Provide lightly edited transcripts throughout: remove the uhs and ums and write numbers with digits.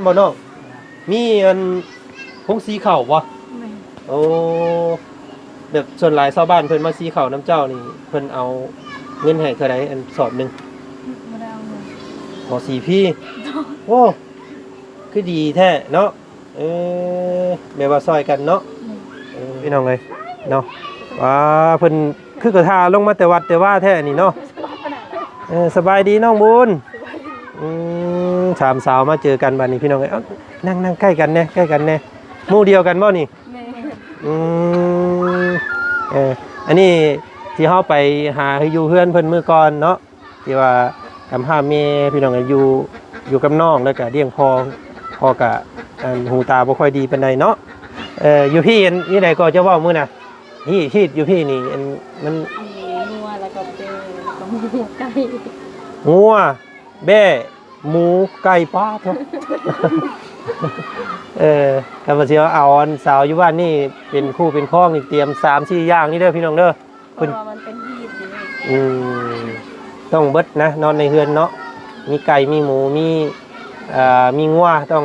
บ่น้องมีอันผงสีข้าวบ่โอ้แบบส่วนหลายชาวบ้านเพิ่นมาสีข้าวน้ำเจ้านี่เพิ่นเอาเงินให้เท่าใดอันสอบนึงบ่ได้เอาเงินขอ4พี่โอ้คือดีแท้เนาะแม่ว่าซอยกันเนาะพี่น้องเอ้ยเนาะว่าเพิ่นคือกระทาลงมาแต่วัดแต่ว่าแท้นี่เนาะสบายดีน้องบุญสามสาวมาเจอกันบัดนี้พี่น้องเอ้ยนั่งใกล้กันแน่ใกล้กันแน่หมู่เดียวกันบ่นี่อันนี้ที่เฮาไปหาอยู่เพื่อนเพิ่นมื้อก่อนเนาะที่ว่ากำพร้าแม่พี่น้องอยู่กับน้องแล้วก็เลี้ยงพ่อก็หูตาบ่ค่อยดีปานใดเนาะอยู่พี่นี่ใดก็จะเว้ามื้อน่ะฮีดอยู่พี่นี่มันงัวแล้วก็เบ้แล้วก็หมูไก่งัวแบ้หมูไก่ป้าเถอะก็ว่าสิเอาอันสาวอยู่บ้านนี่เป็นคู่เป็นครองนี่เตรียม 3-4 อย่างนี่เด้อพี่น้องเด้อเพราะว่ามันเป็นฮีดอยู่ต้องเบิดนะนอนในเฮือนเนาะมีไก่มีหมูมีงัวต้อง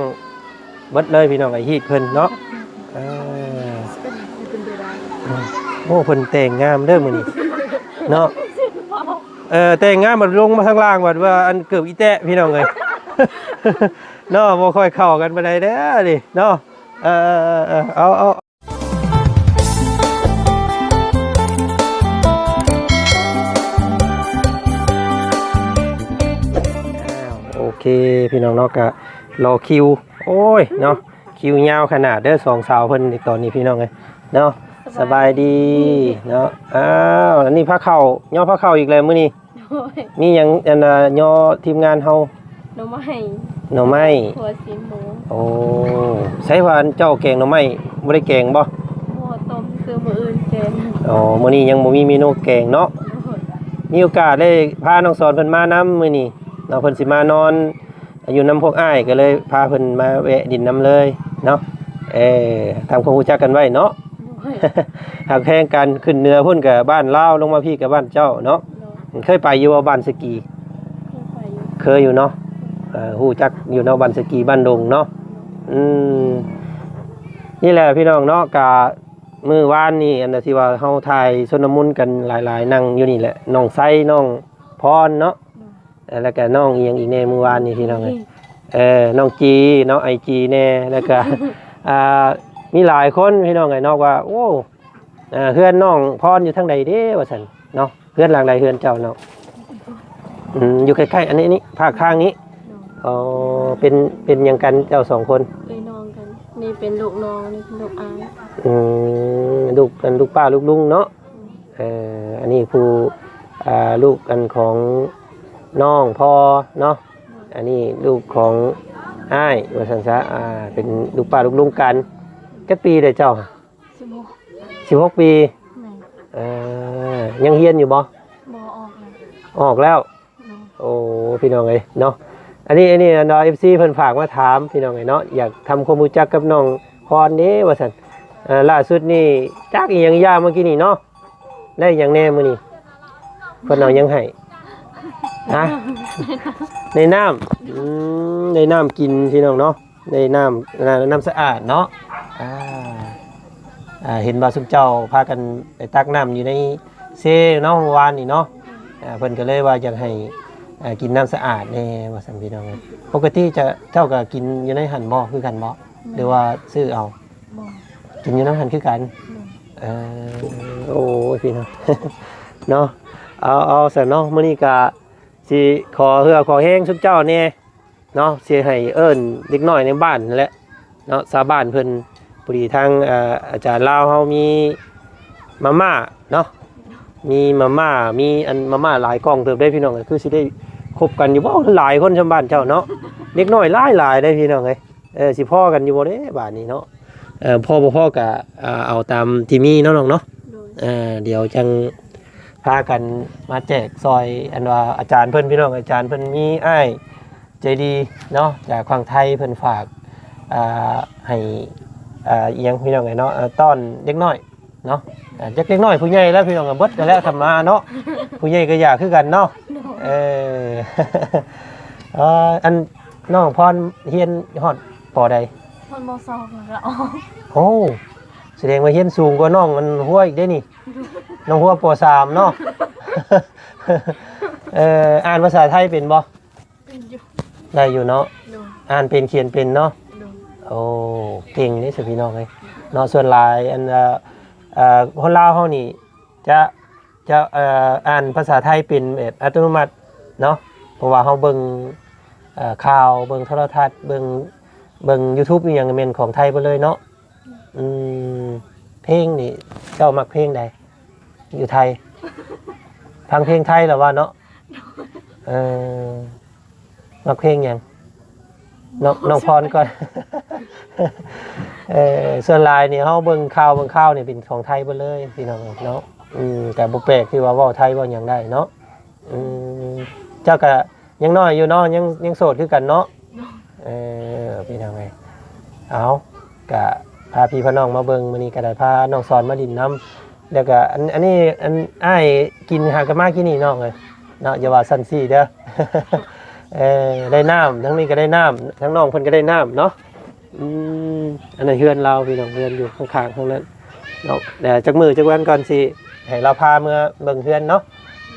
เบิดเลยพี่น้องไอ้ฮีดเพิ่นเนาะโอ้เพิ่นแต่งงามเด้อมื้อนี้เนาะแต่งงามมันลงมาข้างล่างว่าอันเกือบอีแตะพี่น้องเอ้ยเนาะบ่ค่อยเข้ากันปานใดเด้อดิเนาะเอาโอเคพี่น้องเนาะก็รอคิวโอ้ยเนาะคิวยาวขนาดเด้อ2สาวเพิ่นตอนนี้พี่น้องเอ้ยเนาะสบายดีเนาะอันนี้พาเข้าย่อพาเข้าอีกแล้วมื้อนี้มีหยังอันย่อทีมงานเฮาหน่อไม้หัวสีหมูโอ้ใช้ว่าเจ้าแกงหน่อไม้บ่ได้แกงบ่หัวต้มซื้อมื้ออื่นแกงมื้อนี้ยังบ่มีเมนูแกงเนาะมีโอกาสได้พาน้องสอนเพิ่นมานำมื้อนี้เนาะเพิ่นสิมานอนอยู่น้ำพวกอ้ายก็เลยพาเพิ่นมาแวะดินน้ำเลยเนาะทำความรู้จักกันไว้เนาะหากแข่งกันขึ้นเหนือพุ่นกับบ้านลาวลงมาพี่กับบ้านเจ้าเนาะเคยไปอยู่บ้านสกีเคยอยู่เนาะฮู้จักอยู่เนาะบ้านสกีบ้านดงเนาะนี่แหละพี่น้องเนาะกะมื้อวานนี่อันที่ว่าเฮาถ่ายชนมุนกันหลายๆนั่งอยู่นี่แหละน้องไซน้องพรเนาะแล้วก็น้องอีหยังอีกแน่มื้อวานนี่พี่น้องน้องจีน้องไอจีแน่แล้วก็มีหลายคนพี่น้องไงนอกว่าโอ้เพื่อนน้องพรอยู่ทางใดเด้ว่าซั่นเนาะเพื่อนหลังใดเพื่อนเจ้าเนาะอยู่ใกล้ๆอันนี้ภาคข้างนี้เป็นหยังกันเจ้า2คนเป็นน้องกันนี่เป็นลูกน้องนี่เป็นลูกอายลูกป้าลูกลุงเนาะอันนี้ผู้ลูกกันของน้องพ่อเนาะอันนี้ลูกของอ้ายว่าซั่นซะเป็นลูกป้าลูกลุงกันจักปีได้เจ้า16ปียังเฮียนอยู่บ่ออกแล้วโอ้พี่น้องเอ้ยเนาะอันนี้น้อง FC เพิ่นฝากมาถามพี่น้องเอ้ยเนาะอยากทำความรู้จักกับน้องพรเด้ว่าซั่นล่าสุดนี่จักอีหยังยาเมื่อกี้นี่เนาะได้หยังแน่มื้อนี้เพิ่นเอาหยังให้ในน้ำกินพี่น้องเนาะในน้ำสะอาดเนาะเห็นบ่ซุมเจ้าพากันไปตักน้ำอยู่ในเซเนาะเมื่อวานนี่เนาะเพิ่นก็เลยว่าอยากให้กินน้ำสะอาดแน่ว่าซั่นพี่น้องปกติจะเจ้าก็กินอยู่ในหันบ่คือกันบ่หรือว่าซื้อเอากินอยู่ในหันคือกันโอ้ยพี่น้องเนาะเอาซะเนาะมื้อนี้ก็สิขอเฮือขอแห้งซุมเจ้าแน่เนาะสิให้เอิ้นเด็กน้อยในบ้านนั่นแหละเนาะชาวบ้านเพิ่นพอดีทางอาจารย์ลาวเฮามีมาม่าเนาะมีมาม่ามีอันมาม่าหลายกล่องเติบได้พี่น้องคือสิได้คบกันอยู่บ่หลายคนชาวบ้านเจ้าเนาะเด็กน้อยหลายได้พี่น้องเอ้ยสิพ่อกันอยู่บ่เด้บ้านนี้เนาะพ่อบ่พ่อก็เอาตามที่มีเนาะน้องเนาะเดี๋ยวจังพากันมาแจกซอยอันว่าอาจารย์เพิ่นพี่น้องอาจารย์เพิ่นมีอ้ายใจดีเนาะจากฝั่งไทยเพิ่นฝากให้เอียงพี่น้องไงเนาะต้อนเด็กน้อยเนาะเด็กน้อยผู้ใหญ่แล้วพี่น้องก็เบิดกันแล้วทำมาเนาะผู้ใหญ่ก็อยากคือกันเนาะอัน น้องพรเฮียนฮอดปอใด คนบ่ซอกแล้วก็ออก โอ้แสดงว่าเฮียนสูงกว่าน้องมันหัวอีกได้นี่น้องหัวปสามเนาะ อ่านภาษาไทยเป็นบ่ เป็นอยู่ ได้อยู่เนาะ ดู อ่านเป็นเขียนเป็นเนาะ ดู โอ้เก่งนี่สิพี่น้องเอ้ยเนาะส่วนหลายอันคนลาวเฮานี่จะอ่านภาษาไทยเป็นแบบอัตโนมัติเนาะเพราะว่าเฮาเบิ่งข่าวเบิ่งโทรทัศน์เบิ่ง YouTube อีหยังก็แม่นของไทยเบิดเลยเนาะอืมเพลงนี่เจ้ามักเพลงใดอยู่ไทยฟังเพลงไทยแล้วว่าเนาะเออมักเพลงหยังน้องพรก่อน ส่วนหลายนี่เฮาเบิ่งข่าวนี่เป็นของไทยเบิดเลยพี่น้องเนาะแต่บ่แปลกที่ว่าเว้าไทยเว้าหยังได้เนาะเจ้าก็ยังน้อยอยู่เนาะยังโสดคือกันเนาะพี่น้องเอ้ยเอาก็พาพี่พาน้องมาเบิ่งมื้อนี้ก็ได้พาน้องสอนมาดินน้ำแล้วก็อันนี้อ้ายกินหากะมากินนี่น้องเอ้ยเนาะอย่าว่าซั่นซี่เด้อ ได้น้ำทั้งนี้ก็ได้น้ำทั้งน้องเพิ่นก็ได้น้ำเนาะอันนั้นเฮือนเราพี่น้องเฮือนอยู่ข้างๆตรงนั้นเนาะเดี๋ยวจักมือจักวันก่อนสิให้เราพาเมื่อเบิ่งเฮือนเนาะ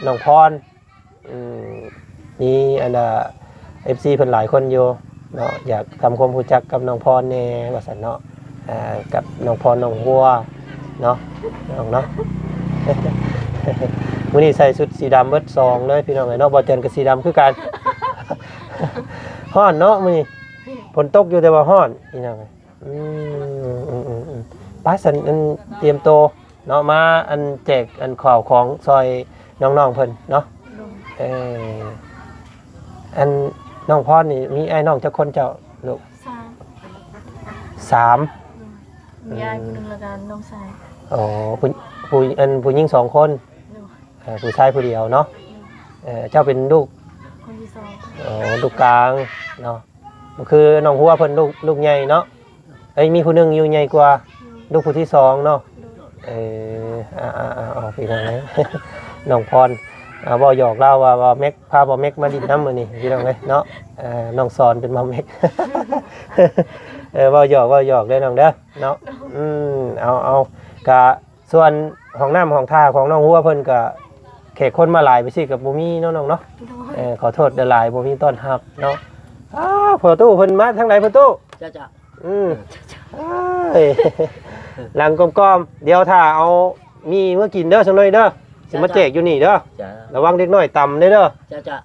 น้องพรนี่อันFC เพิ่นหลายคนอยู่เนาะอยากทำความรู้จักกับน้องพรแน่ว่าซั่นเนาะกับน้องพรน้องวัวเนาะน้องเนาะ มื้อนี้ใส่ชุดสีดำเบิดซองเลยพี่น้องเอ้ยเนาะบ่เจนกับสีดำคือกัน ฮ้อนเนาะมื้อนี้ฝนตกอยู่แต่ว่าฮ้อนพี่น้องเอ้ยไปสันอันเตรียมโตเนาะมาอันแจกอันข่าวของซอยน้องๆเพิ่นเนาะอันน้องพรนี่มีไอ้น้องจักคนเจ้าลูก สาม 3 มียายคนหนึงแล้วกันน้องชาย อ๋อผู้หญิง2 คน ดู ผู้ชายผู้เดียวเนาะเจ้าเป็นลูก คนที่สอง ลูกกลางเนาะคือน้องหัวเพิ่นลูกใหญ่เนาะมีผู้หนึงอยู่ใหญ่กว่าลูกผู้ที่2เนาะพี่น้องเอ้ย น้องพรบ่หยอกเล่าว่าแม็กพาบ่แม็กมาดินน้ำมื้อนี้พี่น้องเอ้ยเนาะน้องสอนเป็นบ่แม็ก บ่หยอกเด้อน้องเด้อเนาะเอากะส่วนห้องน้ำห้องท่าของน้องหัวเพิ่นก็แขกคนมาหลายไปสิกับบ่มีเนาะน้องเนาะขอโทษหลายบ่มีต้อนรับเนาะพ่อตู้เพิ่นมาทางไหนพ่อตู้จ้าหลังกอมๆเดี๋ยวถ้าเอามีเมื่อกินเด้อสักหน่อยเด้อสิมาแจกอยู่นี่เด้อระวังเด็กน้อยต่ำเด้อจ้า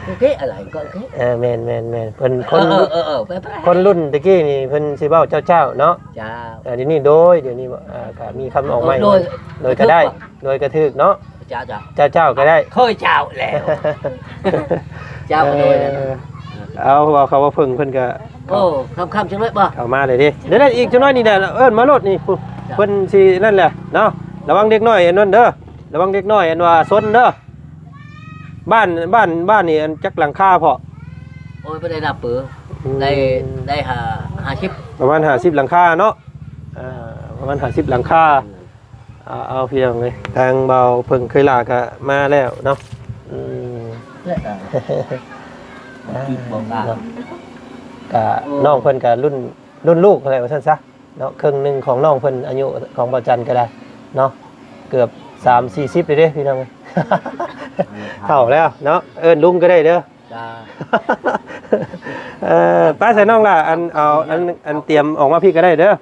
โอเคอะไรก็โอเคแม่นเพิ่นคนรุ่นตะกี้นี่เพิ่นสิเว้าเจ้าเนาะจ้าเดี๋ยวนี้เดี๋ยวนี้ก็มีคำออกใหม่โดยก็ได้โดยกระทึกเนาะเจ้าก็ได้เคยเจ้าแล้วเจ้าก็โดยเอาว่าเขาว่าเพิ่นก็โอ้คำจังเลยบ่เข้ามาเลยดิเดี๋ยวอีกจังน้อยนี่แหละมาโลดนี่เพิ่นสินั่นแหละเนาะระวังเด็กน้อยอันนั้นเด้อระวังเด็กน้อยอันว่าซนเด้อบ้านนี่อันจักหลังคาพอโอ้ยบ่ได้นับเปื้อได้50ประมาณ50หลังคาเนาะประมาณ50หลังคาเอาเพียงเลยทางเบาเพิ่งเคยลาก็มาแล้วเนาะก็น้องเพิ่นก็รุ่นลูกอะไรว่าซั่นซะเนาะครึ่งนึงของน้องเพิ่นอายุของบ่จันก็ได้เนาะเกือบ30-40เลยเด้พี่น้องเข้าแล้วเนาะเอิ้นลุงก็ได้เด้อจ้าป้าใส่น้องล่ะอันเตรียมออกมาพี่ก็ได้เด้อ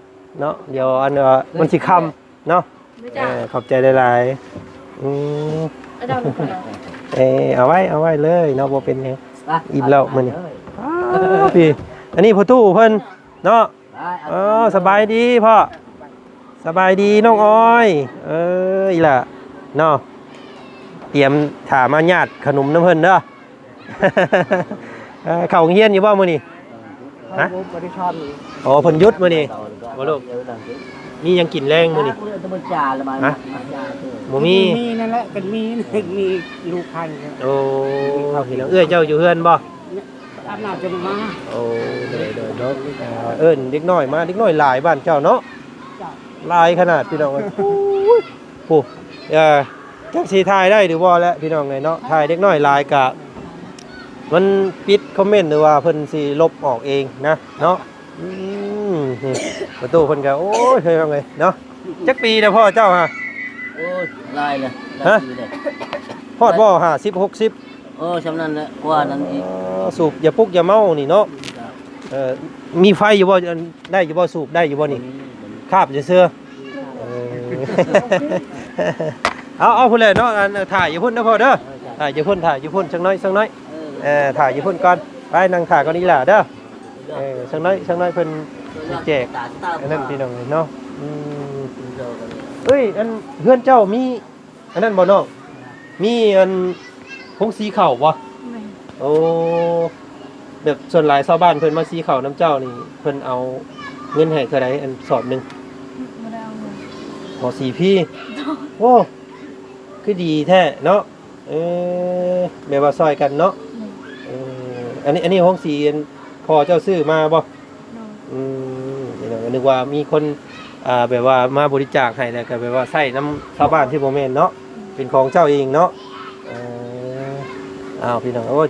เนาะเดี๋ยวอันมันสิค่ำเนาะขอบใจหลายๆเอาไว้เลยเนาะบ่เป็นหยังอิ่มแล้วมื้อนี้พี่อันนี้พ่อตู้เพิ่นเนาะสบายดีพ่อสบายดีน้องอ้อยอีล่ะเนาะเตรียมถามาญาติขนมน้ำเพิ่นเด้อ เข้าโรงเรียนอยู่บ่มื้อนี้ฮะบ่ได้ชอบนี่อ๋อเพิ่นหยุดมื้อนี้บ่ลูกมียังกินแรงมื้อนี้ฮะบ่มีนั่นแหละเป็นมีลูกพันธุ์โอ้พี่น้องเจ้าอยู่เฮือนบ่อาบน้ำจะมาโอ้เด้อเด็กน้อยมาเด็กน้อยหลายบ้านเจ้าเนาะหลายขนาดพี่น้องผู้จักสิถ่ายได้หรือบ่แล้วพี่น้องเนาะถ่ายเด็กน้อยหลายกะ มันปิดคอมเมนต์หรือว่าเพิ่นสิลบออกเองนะเนาะนี่ประตูเพิ่นก็โอ้ยเฮ้ยว่าไงเนาะจักปีแล้วพ่อเจ้าฮะ โอ้ยลายเลย ฮะ ลายอยู่เลย ฮอดบ่50 60 โอ้ชำนาญแล้วกว่านั้นอีก สูบอย่าปลุกอย่าเมานี่เนาะมีไฟอยู่บ่ได้อยู่บ่สูบได้อยู่บ่นี่คาบจะเสื้อเออ เอาพุ่นเลยเนาะอันถ่ายอยู่พุ่นนะพ่อเด้อถ่ายอยู่พุ่นสักน้อยถ่ายอยู่พุ่นก่อนไปนั่งถ่ายก่อนนี่ล่ะเด้อสักน้อยเพิ่นสิแจกอันนั้นพี่น้องเนาะเอ้ยอันเพื่อนเจ้ามีอันนั้นบ่น้องมีอันพงสีเข่าบ่ แม่ โอ้แบบส่วนหลายชาวบ้านเพิ่นมาสีเข่าน้ำเจ้านี่เพิ่นเอาเงินให้เท่าใดอันสอบหนึง บ่ได้เอาเงิน บ่สีพี่โอ้คือดีแท้เนาะแบบว่าซอยกันเนาะ แม่ อันนี้ห้องสีพอเจ้าซื้อมาบ่ โดย นี่น้องนึกว่ามีคนแบบว่ามาบริจาคให้แล้วก็แบบว่าใช้น้ำชาวบ้านที่บ่แม่นเนาะเป็นของเจ้าเองเนาะอ้าวพี่น้องโอ้ย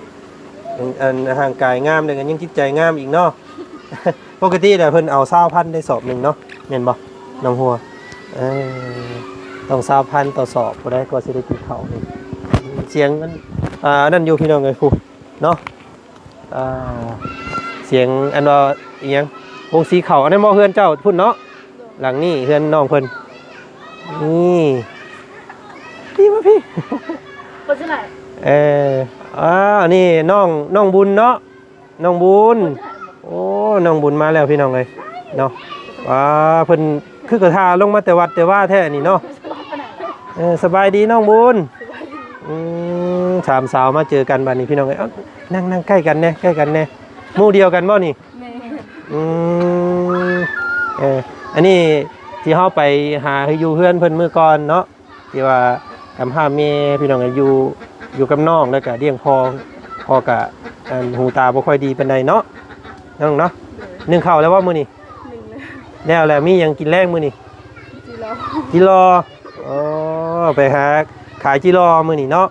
อันห่างกายงามเลยกันยังจิตใจงามอีกเนาะ ปกติแล้วเพิ่นเอา20,000ได้สอบหนึงเนาะแม่นบ่น้องหัวต้อง20,000ต่อสอบบ่ได้ก็สิได้กินข้าวนี่เสียงมันนั่นอยู่พี่น้องเอ้ยผู้เนาะเสียงอันว่าอีหยังวงสีขาวอันนั้นบ่เฮือนเจ้าพุ่นเนาะหลังนี้เฮือนน้องเพิ่นนี่พี่มาพี่ บ่สิไหน นี่น้องบุญเนาะน้องบุญโอ้น้องบุญมาแล้วพี่น้องเลยเนาะเพิ่นคือกระทาลงมาแต่วัดแต่ว่าแท้นี่เนาะสบายดีน้องบุญสามสาวมาเจอกันบัดนี้พี่น้องเลยนั่งใกล้กันแน่หมู่เดียวกันบ่นี่ แม่ อันนี้ที่เฮาไปหาอยู่เพื่อนเพิ่นมื้อก่อนเนาะที่ว่ากำพร้าแม่พี่น้องอยู่กับน้องแล้วก็เลี้ยงพ่อก็หูตาบ่ค่อยดีปานใดเนาะน้องเนาะนึ่งข้าวแล้วว่ามื้อนี้ หนึ่งเลย แล้วมีหยังกินแรงมื้อนี้ จีรอ จิรอไปหาขายจิรอมื้อนี้เนาะ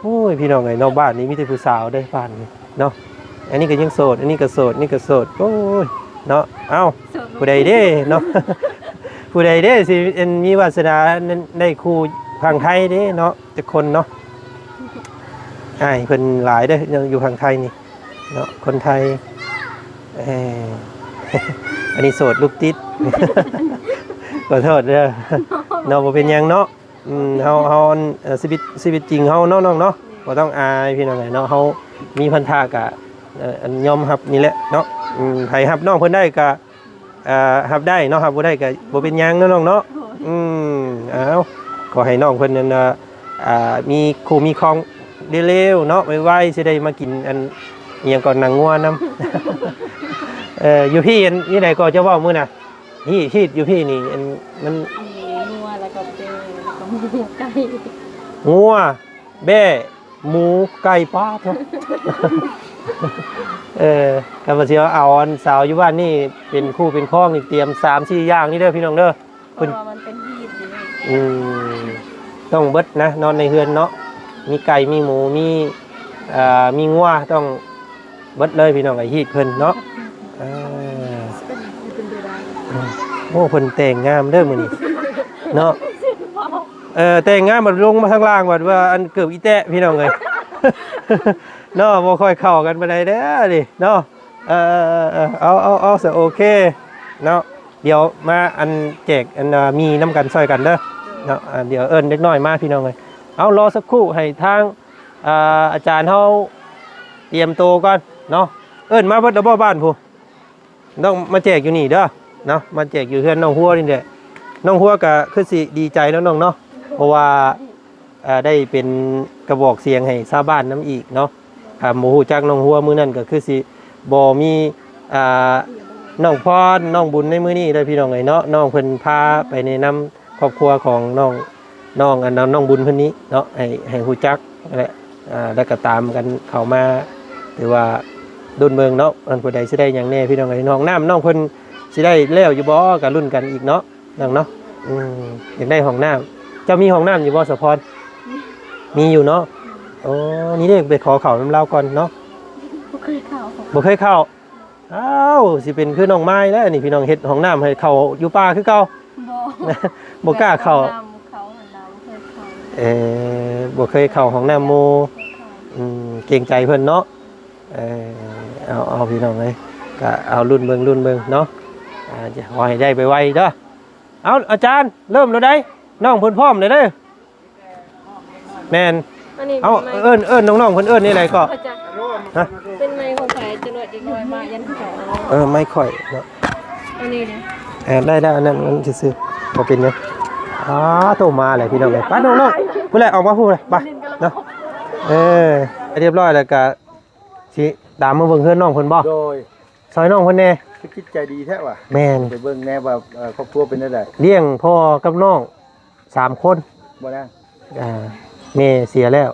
โอ้ยพี่น้องเอ้ยนอกบ้านนี้มีแต่ผู้สาวเด้อบ้านนี้เนาะอันนี้ก็ยังโสดอันนี้ก็โสดนี่ก็โสดโอ้ยเนาะเอ้าผู้ใดเด้เนาะ ผู้ใดเด้สิมีวาสนาได้คู่ทางไทยเด้เนาะจักคนเนาะอ้ายเพิ่นหลายเด้ออยู่ทางไทยนี่เนาะคนไทยอันนี้โสดลูกติด ขอโทษเด้อเนาะบ่เป็นหยังเนาะเฮาชีวิตจริงเฮาเนาะน้องเนาะบ่ต้องอายพี่น้องเนาะเฮามีพันธะกะอันยอมรับนี่แหละเนาะไผรับน้องเพิ่นได้ก็รับได้เนาะรับบ่ได้ก็บ่เป็นหยังเนาะน้องเนาะเอาขอให้น้องเพิ่นนั้นมีคู่มีครองเร็วๆเนาะไวๆสิได้มากินอันอีหยังก่อนนางงัวนำอยู่พี่อันนี่ใดก็จะเว้ามื้อน่ะฮีดอยู่พี่นี่อันมัน มีงัวแล้วก็เปแล้วก็หมูไก่ งัวแบ่หมูไก่ป้าเถอะกำลังสิเอาอันสาวอยู่บ้านนี่เป็นคู่เป็นครองนี่เตรียม3-4อย่างนี่เด้อพี่น้องเด้อ เพราะว่ามันเป็นฮีดอยู่นี่ ต้องเบิดนะนอนในเฮือนเนาะมีไก่มีหมูมีงัวต้องเบิดเลยพี่น้องไอ้ฮีดเพิ่นเนาะเป็นเดือน โอ้เพิ่นแต่งงามเด้อมื้อนี้เนาะแต่งงามบัดลงมาข้างล่างบัดว่าอันเกือบอีแตะพี่น้องเอ้ย เนาะบ่ค่อยเข้ากันปานใดเด้อดิเนาะเอาซะโอเคเนาะเดี๋ยวมาอันแจกอันมีน้ำกันซอยกันเด้อเนาะเดี๋ยวเอิ้นเล็กน้อยมาพี่น้องเอ้ยเอารอสักครู่ให้ทางอาจารย์เฮาเตรียมโตวก่อนเนาะเอิ้นมาเบิดแล้วบ่บ้านผู้ต้องมาแจกอยู่นี่เด้อเนาะมาแจกอยู่เฮือนน้องหัวนี่แหละน้องหัวก็คือสิดีใจแล้วน้องเนาะเพราะว่าได้เป็นกระบอกเสียงให้ชาวบ้านน้ำอีกเนาะหมู่ฮู้จักน้องหัวมื้อนั้นก็คือสิบ่มีน้องพรน้องบุญในมื้อนี้ได้พี่น้องเอ้ยเนาะน้องเพิ่นพาไปแนะนำครอบครัวของน้องบุญเพิ่นนี้เนาะให้ฮู้จักนั่นแหละแล้วก็ตามกันเข้ามาถือว่าดุลเมืองเนาะอันผู้ใดสิได้หยังแน่พี่น้องเอ้ยน้องน้ำน้องเพิ่นสิได้แล้วอยู่บ่ก็ลุ้นกันอีกเนาะน้องเนาะอยากได้ห้องน้ำเจ้ามีห้องน้ำอยู่บ่สะพรมีอยู่เนาะโอ้นี่เด้ไปขอเขาน้ำเล่าก่อนเนาะ เคยเข้า บ่เคยเข้าอ้าวสิเป็นคือน้องไม้แล้วนี่พี่น้องเฮ็ดห้องน้ำให้เข้าอยู่ป่าคือเก่า บ่ บ่กล้าเข้า เขาหันดาวเคยเข้า บ่เคยเข้าห้องน้ำหมู่เกรงใจเพิ่นเนาะเอาพี่น้องเอ้ยก็เอารุ่นเบิ่งเนาะจะขอให้ได้ไปไวเด้อเอาอาจารย์เริ่มแล้วได้น้องเพิ่นพร้อมเลยเด้อแม่น อันนี้ เอาเอิ้นน้องๆเพิ่นเอิ้นนี่อะไรก็ เขาจะ ฮะ เป็นไม้ของแผลจะหนวดอีกหน่อยมายันเขา ไม่ค่อยเนาะ อันนี้เนี่ย ได้อันนั้นมันซื่อๆบ่เป็นหยังโตมาเลยพี่น้องเอ้ยไปน้องๆผู้แรกออกมาพูดเลยไปเนาะเรียบร้อยแล้วก็สิตามมาเบิ่งเฮือนน้องเพิ่นบ่ โดย ซอยน้องเพิ่นแน่ คือคิดใจดีแท้ว่ะ แม่น ไปเบิ่งแน่ว่าครอบครัวเป็นจังได๋ เลี้ยงพ่อกับน้อง3คน บ่นะ แม่เสียแล้ว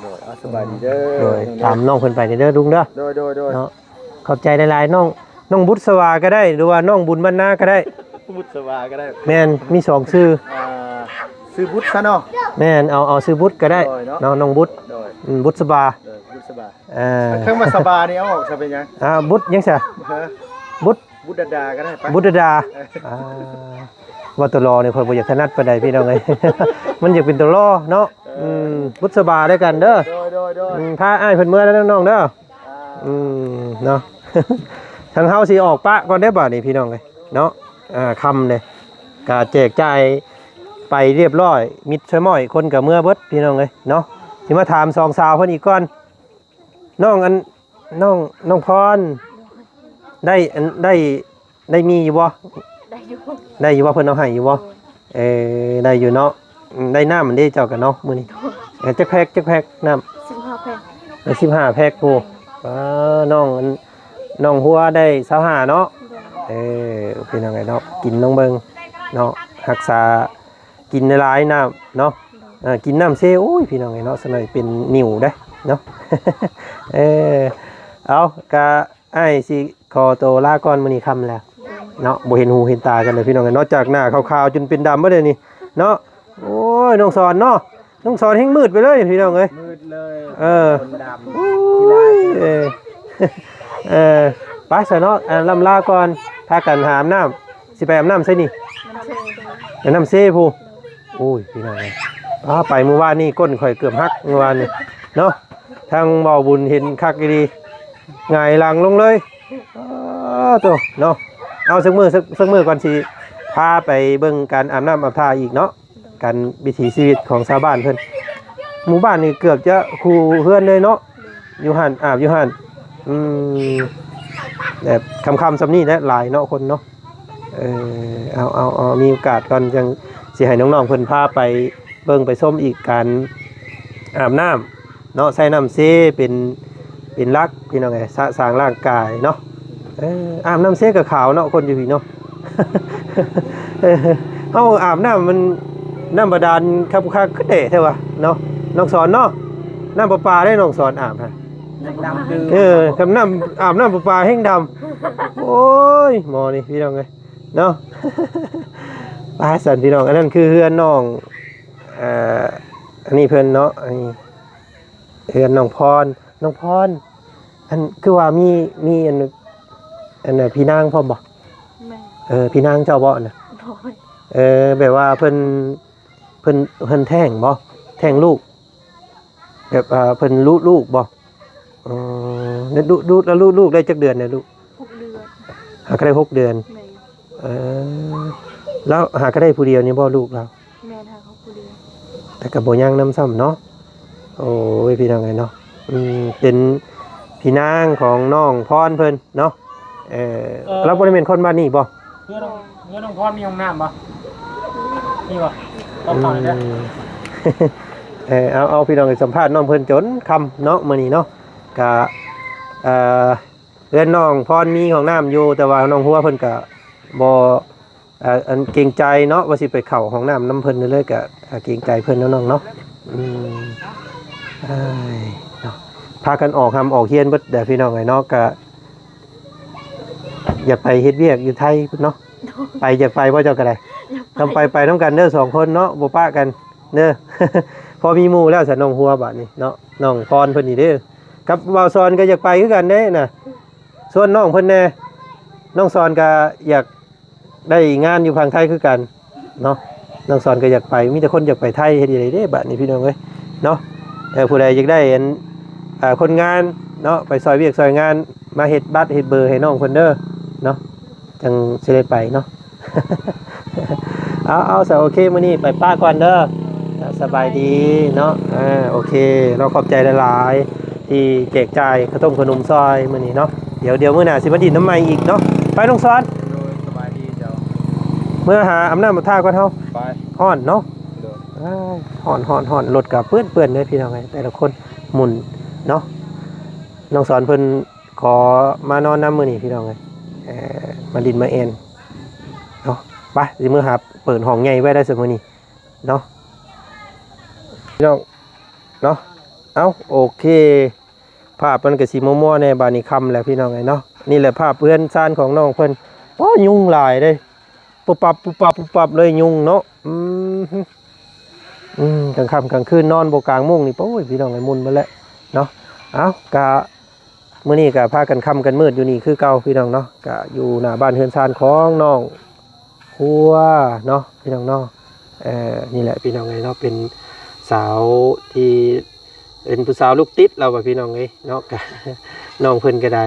โดยสบายดีเด้อ โดยตามน้องเพิ่นไปเด้อลุงเด้อ โดย เนาะขอบใจหลายๆน้องบุษวาก็ได้หรือว่าน้องบุญบรรณาก็ได้ บุตรสวาก็ได้ แม่นมีสองชื่อ ซื้อบุตรซะเนาะ แม่นเอาชื่อบุตรก็ได้ โดยเนาะ น้องบุตร โดย บุษบา บุตรสบา อ่า เครื่องมาสบานี่เอาออกซะเป็นหยัง บุตรยังซะ ฮะ บุตร บุตรดาก็ได้ไป บุตรดาว่าตัวรอเนี่ยเพิ่นบ่อยากถนัดปานใดพี่น้องเอ้ย มันอยากเป็นตัวรอเนาะบุษบาด้วยกันเด้อ โดย พาอ้ายเพิ่นเมื่อแล้วน้องๆเด้อเนาะ ทางเฮาสิออกปะก่อนได้บ่นี่พี่น้องเอ้ยเนาะคำเลยก็แจกจ่ายไปเรียบร้อยมิตรช่วยม้อยคนกับเมื่อเบิดพี่น้องเอ้ยเนาะสิมาถามสองสาวเพิ่นอีกก่อนน้องพรได้มีอยู่บ่ ได้อยู่ ได้อยู่บ่เพิ่นเอาให้อยู่บ่ได้อยู่เนาะได้น้ำมันได้เจ้ากันเนาะมื้อนี้จักแพ็คน้ำ 15แผ่น 15แพ็คโอ้น้องหัวได้25เนาะพี่น้องไงเนาะกินน้องเบิ่งเนาะรักษากินหลายน้ำเนาะกินน้ำเซโอ้ยพี่น้องไงเนาะสมัยเป็นนิ่วได้เนาะ เอากะไอ้สิขอตัวลาก่อนมื้อนี้ค่ำแล้วเนาะบ่เห็นหูเห็นตากันเลยพี่น้องไงนอกจากหน้าขาวๆจนเป็นดำบ่ได้นี่เนาะโอ้ยน้องสอนเนาะน้องสอนแห้งมืดไปเลยพี่น้องเอ้ย มืดเลย คนดำไปซะเนาะลำลาก่อนพากันหามน้ำสิไปอาบน้ำใช่นี่น้ำเซ่ผู้โอ้ยพี่น้องไปเมื่อวานนี่ก้นข่อยเกือบหักเมื่อวานนี่เนาะทางบ่าวบุญเห็นคักดีไงหลังลงเลยตัวเนาะเอาสักมือก่อนสิพาไปเบิ่งการอาบน้ำอาบท่าอีกเนาะการวิถีชีวิตของชาวบ้านเพิ่นหมู่บ้านนี่เกือบจะคูเพื่อนเลยเนาะอยู่หันอาบอยู่หันแบบคำสำนี่และหลายเนาะคนเนาะเอามีโอกาสก่อนจังสิให้น้องๆเพิ่นพาไปเบิ่งไปส้มอีกการอาบน้ำเนาะใส่น้ำเซเป็นรักพี่น้องไงสร้างร่างกายเนาะอาบน้ำเซกับขาวเนาะคนอยู่พี่เนาะ เอาอาบน้ำมันน้ำบาดาลครับค่าก็เตะเท่าวะเนาะน้องสอนเนาะน้ำประปาได้น้องสอนอาบฮะ ดำดื้อ คำน้ำอาบน้ำประปาแห้งดำโอ้ยหมอนี่พี่น้องไงเนาะ ปาสันพี่น้องอันนั้นคือเฮือนน้องอันนี้เพื่อนเนาะอันนี้เฮือนน้องพรอันคือว่ามีอันพี่นางพ่อบอก แม่ พี่นางเจ้าบ่น่ะ โดย แบบว่าเพิ่นแท่งบ่แท่งลูกแบบเพิ่นลูกบ่แล้วดูแล้วลูกได้จักเดือนเนี่ยลูก 6 เดือน หาก็ได้6 เดือน แม่ แล้วหาก็ได้ผู้เดียวนี่บ่ลูกเรา แม่ทางเขาผู้เดียว แต่ก็บ่ย่างน้ำซ้ำเนาะโอ้ยพี่น้องไงเนาะเป็นพี่นางของน้องพรเพิ่นเนาะเราบ่ได้เป็นคนบ้านนี้บ่ เพื่อนน้องพรมีห้องน้ำป่ะนี่ป่ะต้องเข้าเลยนะ เอาพี่น้องไปสัมภาษณ์น้องเพิ่นจนคำเนาะมื้อนี้เนาะก็เรือนน้องพรมีของน้ำอยู่แต่ว่าน้องหัวเพิ่นก็บ่อันเกรงใจเนาะว่าสิไปเข้าห้องน้ำน้ำเพิ่นเลยก็เกรงใจเพิ่นน้องๆเนาะเนาะพากันออกทำออกเฮียนเบิดแต่พี่น้องไงเนาะก็อยากไปเฮ็ดเวียกอยู่ไทยเนาะไปอยากไปว่าเจ้าก็ได้ทำไปนำกันเด้อ2คนเนาะบ่ปะกันเด้อ พอมีหมู่แล้วสะน้องหัวบัดนี้เนาะน้องพรเพิ่นนี่เด้อ กับบ่าวซอนก็อยากไปคือกันเด้น่ะส่วนน้องเพิ่นแน่น้องซอนก็อยากได้งานอยู่ฝั่งไทยคือกันเนาะน้องซอนก็อยากไปมีแต่คนอยากไปไทยเฮ็ดได้เด้บัดนี้พี่น้องเอ้ยเนาะผู้ใดอยากได้อันคนงานเนาะไปซอยเวียกซอยงานมาเฮ็ดบัตรเฮ็ดเบอร์ให้น้องเพิ่นเด้อเนาะจังสิได้ไปเนาะ เอาซะโอเคมื้อนี้ไปป้าก่อนเด้อสบายดีเนาะโอเคเราขอบใจหลายๆที่แจกจ่ายข้าวต้มขนมซอยมื้อนี้เนาะเดี๋ยวมื้อหน้าสิมาดินน้ำใหม่อีกเนาะไปน้องซอน โดยสบายดีเจ้า เมื่อหาอำนาจมาท่าก่อนเฮา ไป ฮ้อนเนาะ โดย ฮ้อนรถก็เปื้อนเลยพี่น้องเอ้ยแต่ละคนหมุนเนาะน้องสอนเพิ่นขอมานอนน้ำมื้อนี้พี่น้องเอ้ยมาดินมาเอ็นเนาะไปสิมื้อหาเปิดห้องใหญ่ไว้ได้เสมอนี้เนาะพี่น้องเนาะเอาโอเคภาพมันก็สิมัวๆแน่บาดนี้ค่ำแล้วพี่น้องเอ้ยเนาะนี่แหละภาพเพื่อนซ่านของน้องเพิ่นโอ้ยุงหลายเด้ปุ๊บปับเลยยุงเนาะกลางค่ำกลางคืนนอนบ่กลางมุ้งนี่โอ้ยพี่น้องไอ้มุนมาแล้วเนาะเอากะมื้อนี้ก็พากันค่ำกันมืดอยู่นี่คือเก่าพี่น้องเนาะก็อยู่หน้าบ้านเฮือนซานของน้องครัวเนาะพี่น้องเนาะนี่แหละพี่น้องไอ้เนาะเป็นสาวที่เป็นผู้สาวลูกติดเราว่าพี่น้องเอ้ยเนาะก็น้องเพิ่นก็ได้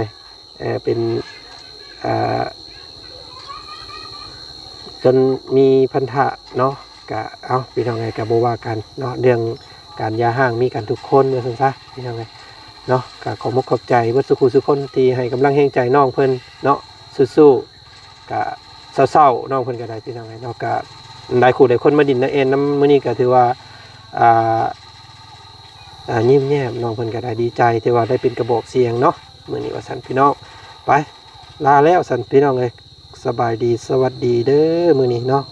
เป็นจนมีพันธะเนาะก็เอาพี่น้องไงก็บ่ว่ากันเนาะเรื่องการยาห่างมีกันทุกคนว่าซั่นซะพี่น้องไงเนาะก็ขอมกขอบใจเบิดสุขุสุคนที่ให้กำลังแรงใจน้องเพิ่นเนาะสู้ๆก็เศร้าๆน้องเพิ่นก็ได้พี่น้องไงเนาะก็ได้คู่ได้คนมาดินนะเอ็นน้ำมื้อนี้ก็ถือว่ายิ้มแย้มน้องเพิ่นก็ได้ดีใจที่ว่าได้เป็นกระบอกเสียงเนาะมื้อนี้ว่าซั่นพี่น้องไปลาแล้วซั่นพี่น้องเอ้ยสบายดีสวัสดีเด้อมื้อนี้เนาะ